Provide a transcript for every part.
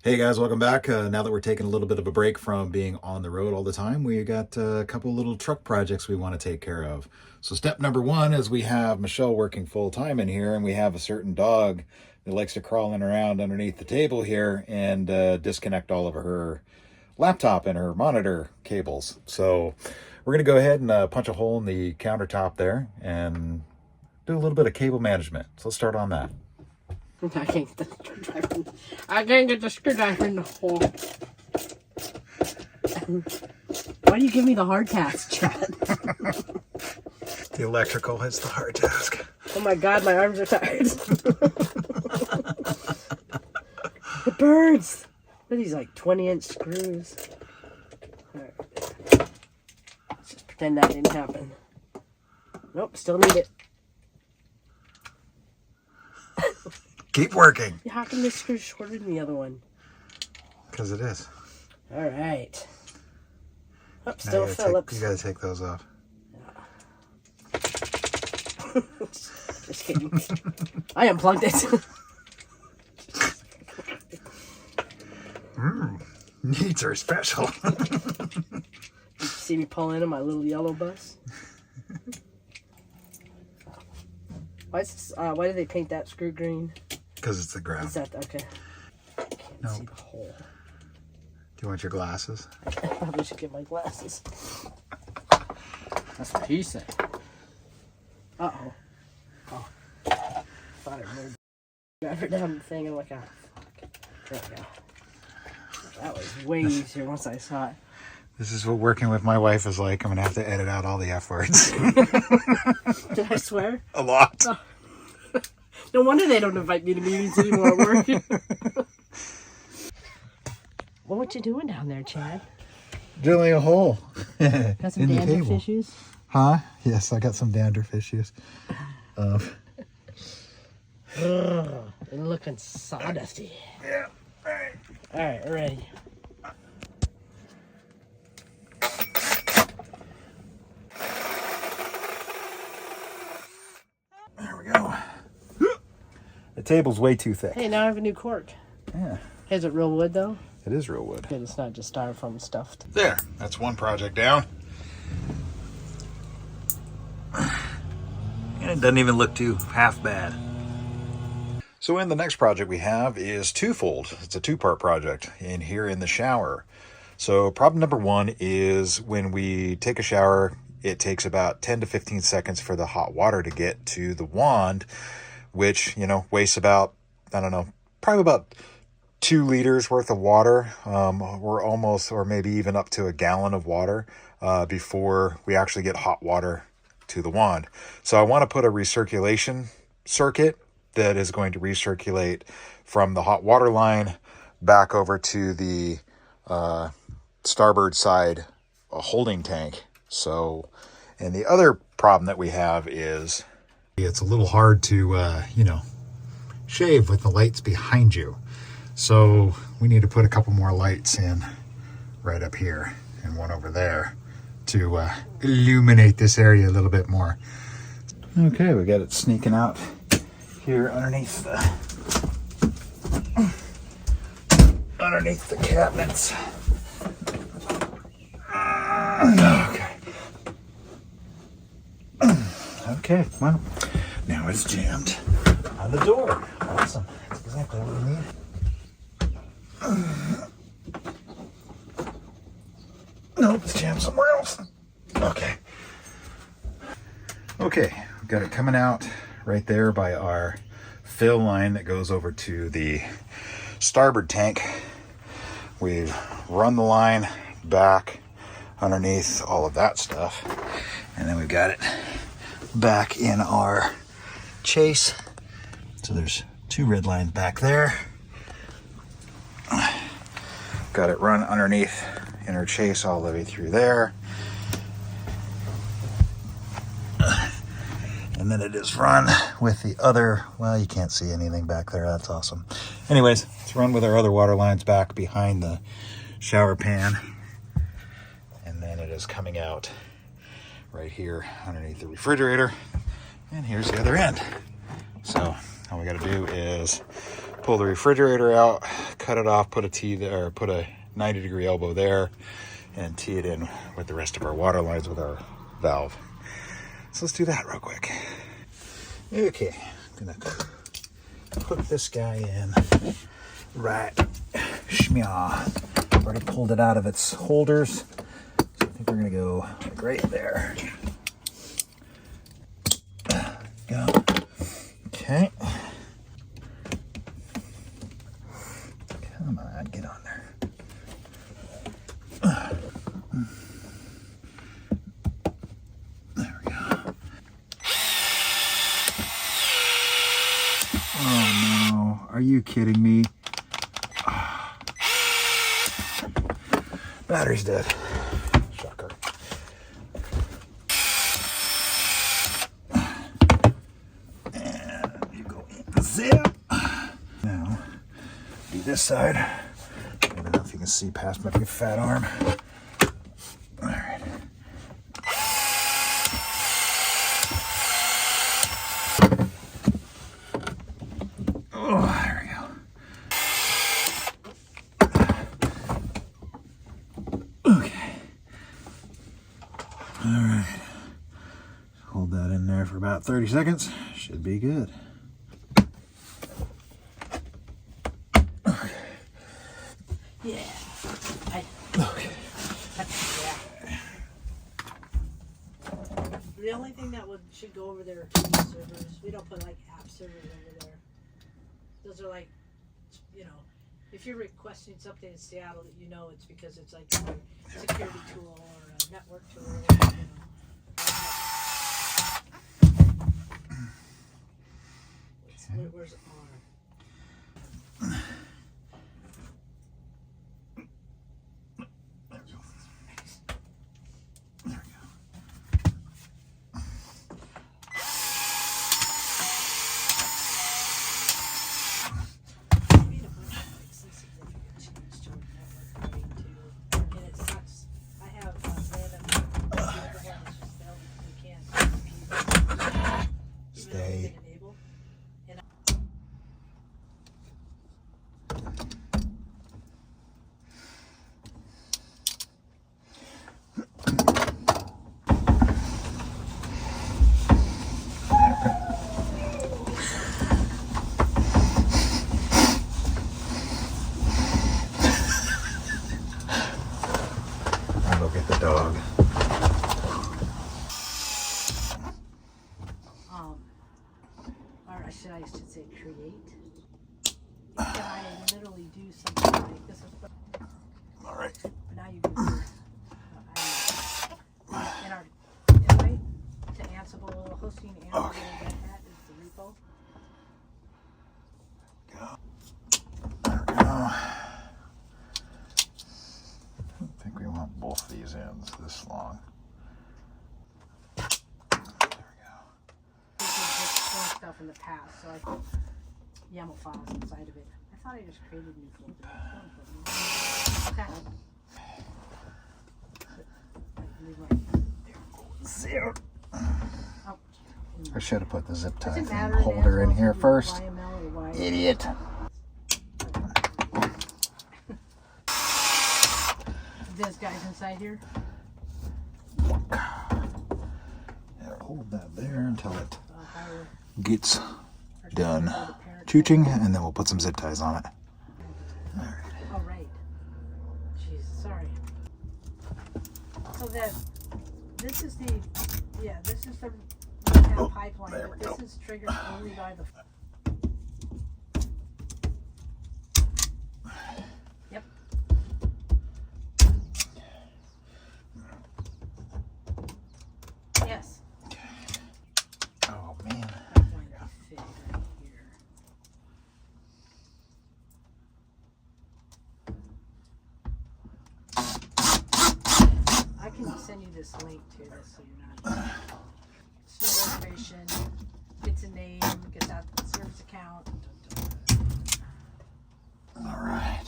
Hey guys, welcome back. Now that we're taking a little bit of a break from being on the road all the time, we got a couple little truck projects we want to take care of. So step number one is we have Michelle working full time in here, and we have a certain dog that likes to crawling around underneath the table here and disconnect all of her laptop and her monitor cables. So we're going to go ahead and punch a hole in the countertop there and do a little bit of cable management. So let's start on that. I can't get the screwdriver. I can't get the screwdriver in the hole. Why do you give me the hard task, Chad? The electrical is the hard task. Oh my god, my arms are tired. The birds! What are these, like 20-inch screws? Alright. Let's just pretend that didn't happen. Nope, still need it. Keep working. How come this screw's shorter than the other one? Because it is. Alright. Oh, still Phillips. You gotta take those off. Just kidding. I unplugged it. Needs are special. You see me pull in my little yellow bus? Why do they paint that screw green? Because it's the ground. Is that okay? I can't see the hole. Do you want your glasses? I probably should get my glasses. That's what he said. Uh-oh. Oh. Thought I moved driver down the thing and like, ah, fuck. There we go. That was way easier once I saw it. This is what working with my wife is like. I'm going to have to edit out all the F words. Did I swear? A lot. Oh. No wonder they don't invite me to meetings anymore at work. Well, what you doing down there, Chad? Drilling a hole. Got some dandruff issues? Huh? Yes, I got some dandruff issues. Ugh, they're looking sawdusty. Yeah. All right. All right, we're ready. There we go. The table's way too thick. Hey, now I have a new cork. Yeah. Is it real wood, though? It is real wood. Good, it's not just styrofoam stuffed. There. That's one project down. And it doesn't even look too half bad. So in the next project we have is twofold. It's a two-part project in here in the shower. So problem number one is when we take a shower, it takes about 10 to 15 seconds for the hot water to get to the wand, which, wastes about, I don't know, probably about 2 liters worth of water. We're almost, or maybe even up to a gallon of water before we actually get hot water to the wand. So I want to put a recirculation circuit that is going to recirculate from the hot water line back over to the starboard side holding tank. So, and the other problem that we have is it's a little hard to, shave with the lights behind you. So we need to put a couple more lights in right up here and one over there to illuminate this area a little bit more. Okay, we got it sneaking out here underneath the cabinets. Okay, well, now it's jammed on the door. Awesome. That's exactly what we need. Nope, it's jammed somewhere else. Okay. Okay, we've got it coming out right there by our fill line that goes over to the starboard tank. We've run the line back underneath all of that stuff. And then we've got it back in our chase. So there's 2 red lines back there. Got it run underneath in our chase all the way through there. And then it is run with the other, well, you can't see anything back there. That's awesome. Anyways, it's run with our other water lines back behind the shower pan. And then it is coming out right here underneath the refrigerator. And here's the other end. So all we got to do is pull the refrigerator out, cut it off, put a T there, or put a 90-degree elbow there, and tee it in with the rest of our water lines with our valve. So let's do that real quick. Okay, I'm gonna hook this guy in right schmear. Already pulled it out of its holders, so I think we're gonna go like right there. Go. Okay. Come on, get on there. There we go. Oh no, are you kidding me? Battery's dead. Shocker. And you go in the zip. Now, do this side. I don't know if you can see past my big fat arm. All right. Oh, there we go. Okay. All right. Hold that in there for about 30 seconds. Should be good. Yeah. Okay. The only thing that should go over there are TV servers. We don't put like app servers over there. Those are like, you know, if you're requesting something in Seattle that you know it's because it's like a security tool or a network tool, you know. Where's R? Stay. I'll go get the dog. Or I should say create. Can I literally do something like this? All right. But now you do in our invite to Ansible, hosting Ansible, Okay. Red Hat is the repo. There we go. I don't think we want both these ends this long. There we go. We did this stuff in the past, so I YAML files inside of it. I thought I just created a new folder. Okay. Zero. Oh. I should have put the zip tie Does it thing matter holder in here first. YML or YML? Idiot. This guy's inside here. Yeah, hold that there until it Hire gets our done the parent chooching, and then we'll put some zip ties on it. All right. Oh, right. Jeez, sorry. So that, this is the, this is the pipeline, there we but go. this is triggered only by the... Yep. Yes. Oh man. That's going to fit right here. I can send you this link to this so you're not... Snow reservation, gets a name, gets out the service account. All right.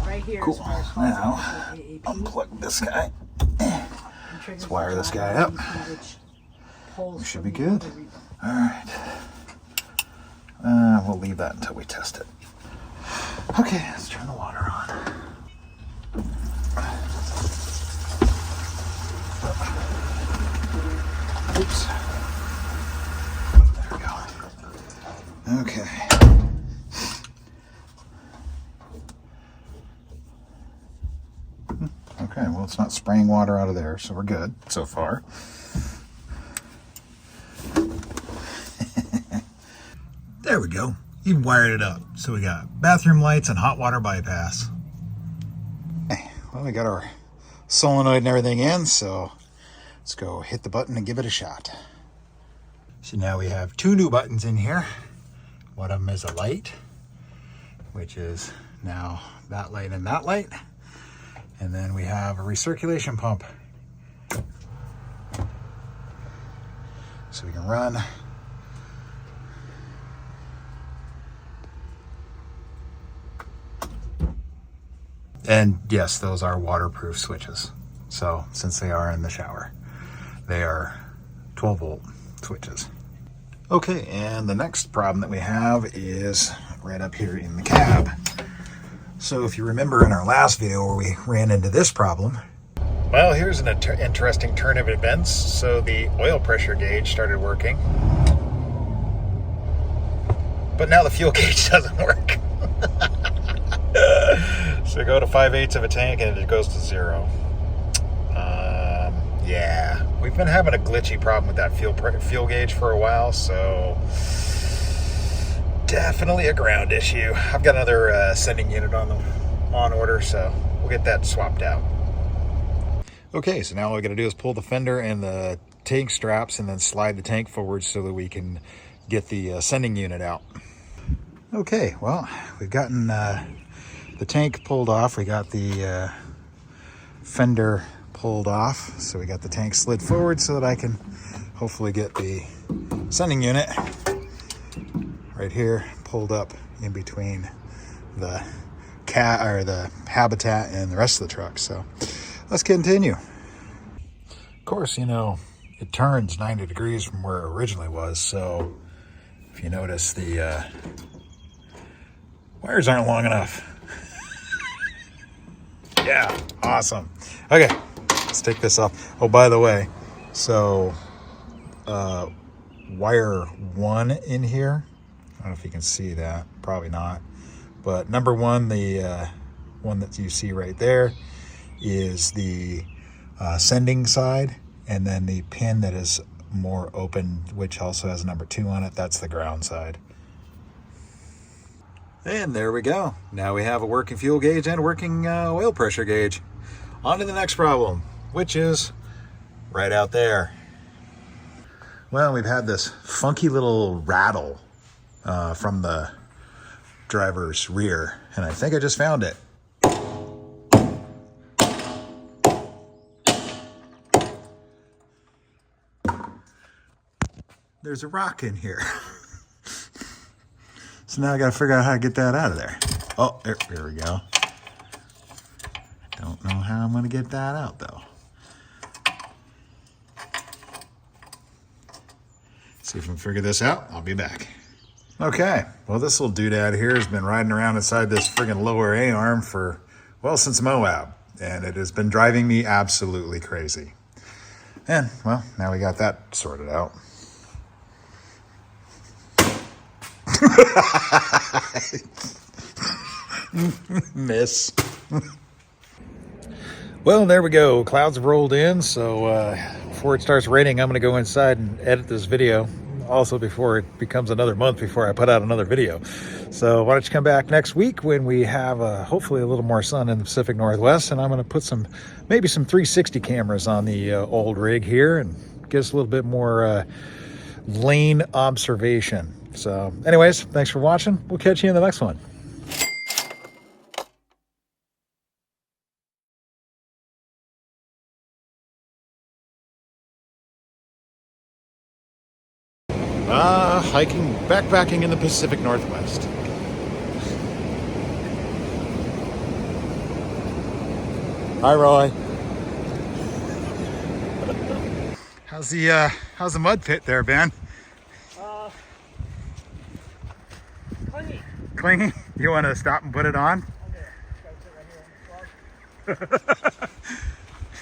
Right here Cool. is where it's Now, AAP. unplug this guy. And triggers Let's wire the this guy drive up. which pulls We should from be the good. other repo. All right. we'll leave that until we test it. Okay, let's turn the water on. Oops. There we go. Okay. Okay, well, it's not spraying water out of there, so we're good so far. There we go. Even wired it up. So we got bathroom lights and hot water bypass. Okay, well, we got our solenoid and everything in, so let's go hit the button and give it a shot. So now we have two new buttons in here. One of them is a light, which is now that light and that light. And then we have a recirculation pump. So we can run. And yes, those are waterproof switches. So since they are in the shower, they are 12 volt switches. Okay, and the next problem that we have is right up here in the cab. So if you remember in our last video where we ran into this problem, well, here's an interesting turn of events. So the oil pressure gauge started working, but now the fuel gauge doesn't work. So we go to 5/8 of a tank and it goes to 0. Yeah, we've been having a glitchy problem with that fuel gauge for a while, so definitely a ground issue. I've got another sending unit on order, so we'll get that swapped out. Okay, so now all we got to do is pull the fender and the tank straps and then slide the tank forward so that we can get the sending unit out. Okay, well, we've gotten the tank pulled off. We got the fender pulled off, so we got the tank slid forward so that I can hopefully get the sending unit right here pulled up in between the the habitat and the rest of the truck. So let's continue. Of course, you know, it turns 90 degrees from where it originally was, so if you notice, the wires aren't long enough. Yeah, awesome. Okay, let's take this off. Oh, by the way, so wire 1 in here, I don't know if you can see that, probably not, but number 1, the one that you see right there, is the sending side, and then the pin that is more open, which also has number 2 on it, that's the ground side. And there we go. Now we have a working fuel gauge and a working oil pressure gauge. On to the next problem, which is right out there. Well, we've had this funky little rattle from the driver's rear, and I think I just found it. There's a rock in here. So now I got to figure out how to get that out of there. Oh, there we go. Don't know how I'm going to get that out, though. See if I can figure this out. I'll be back. Okay, well, this little doodad here has been riding around inside this friggin' lower A-arm for, well, since Moab. And it has been driving me absolutely crazy. And, well, now we got that sorted out. Miss. Well, there we go. Clouds have rolled in, so before it starts raining, I'm going to go inside and edit this video. Also, before it becomes another month before I put out another video. So why don't you come back next week when we have hopefully a little more sun in the Pacific Northwest, and I'm going to put maybe some 360 cameras on the old rig here and get us a little bit more lane observation. So anyways, thanks for watching. We'll catch you in the next one. Hiking, backpacking in the Pacific Northwest. Hi, Roy. How's the mud pit there, Ben? clingy? You want to stop and put it on?